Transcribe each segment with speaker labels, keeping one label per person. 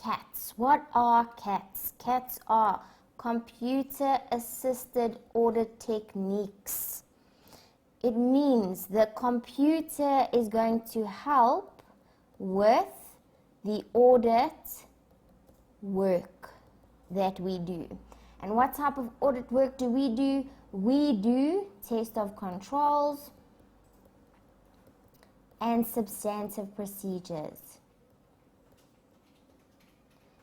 Speaker 1: CAATs. What are CAATs? CAATs are computer-assisted audit techniques. It means the computer is going to help with the audit work that we do. And what type of audit work do? We do test of controls and substantive procedures.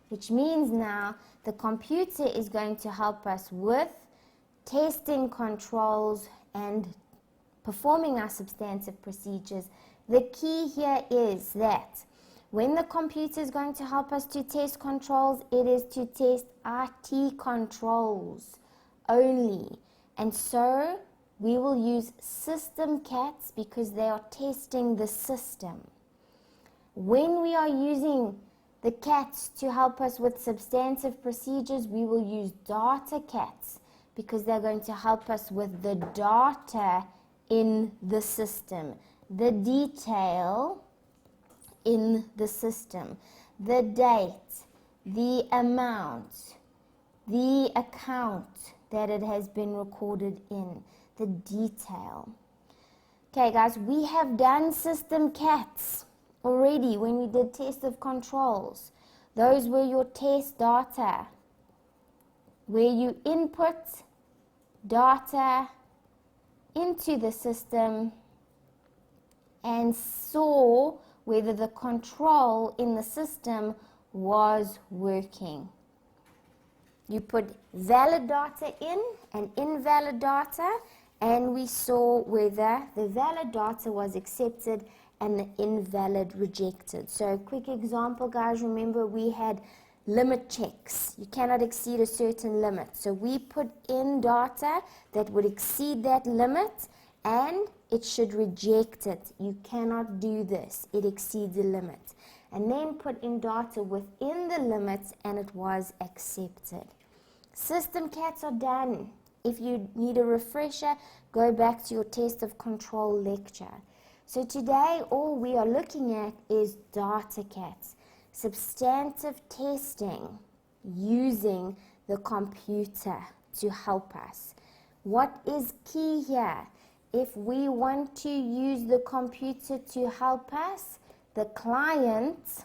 Speaker 1: Which means now the computer is going to help us with testing controls and performing our substantive procedures. The key here is that when the computer is going to help us to test controls, it is to test RT controls only. And so we will use system CAATs because they are testing the system. When we are using the CAATs to help us with substantive procedures, we will use data CAATs because they're going to help us with the data in the system, the detail in the system, the date, the amount, the account that it has been recorded in, the detail. Okay guys, we have done system CAATs already when we did test of controls. Those were your test data where you input data into the system and saw whether the control in the system was working. You put valid data in and invalid data, and we saw whether the valid data was accepted and the invalid rejected. So quick example, guys, remember we had limit checks. You cannot exceed a certain limit. So we put in data that would exceed that limit and it should reject it. You cannot do this. It exceeds the limit. And then put in data within the limits and it was accepted. System CAATs are done. If you need a refresher, go back to your test of control lecture. So today all we are looking at is data CAATs, substantive testing using the computer to help us. What is key here? If we want to use the computer to help us, the client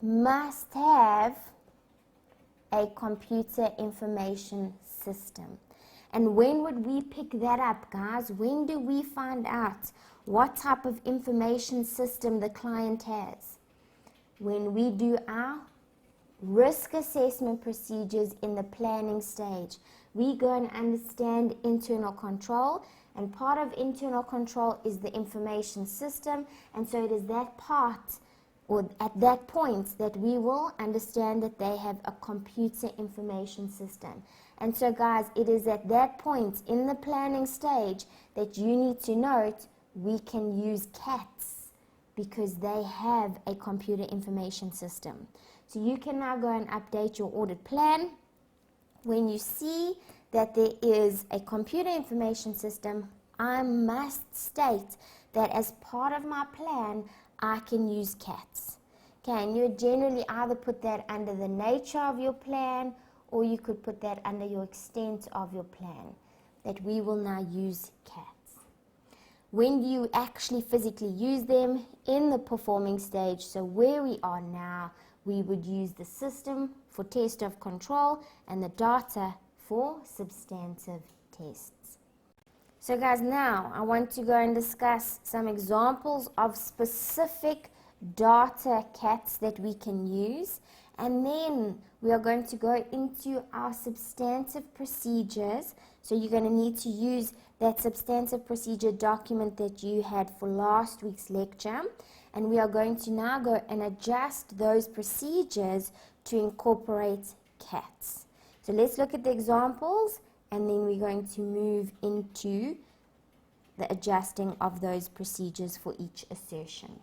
Speaker 1: must have a computer information system. And when would we pick that up, guys? When do we find out what type of information system the client has? When we do our risk assessment procedures in the planning stage. We go and understand internal control, and part of internal control is the information system, and so it is that part or at that point that we will understand that they have a computer information system. And so guys, it is at that point in the planning stage that you need to note we can use CAATs because they have a computer information system. So you can now go and update your audit plan. When you see that there is a computer information system, I must state that as part of my plan, I can use CAATs. Okay, and you generally either put that under the nature of your plan or you could put that under your extent of your plan, that we will now use CAATs. When do you actually physically use them? In the performing stage, so where we are now, we would use the system for test of control and the data for substantive tests. So guys, now I want to go and discuss some examples of specific data CAATs that we can use, and then we are going to go into our substantive procedures. So you're going to need to use that substantive procedure document that you had for last week's lecture, and we are going to now go and adjust those procedures to incorporate CAATs. So let's look at the examples, and then we're going to move into the adjusting of those procedures for each assertion.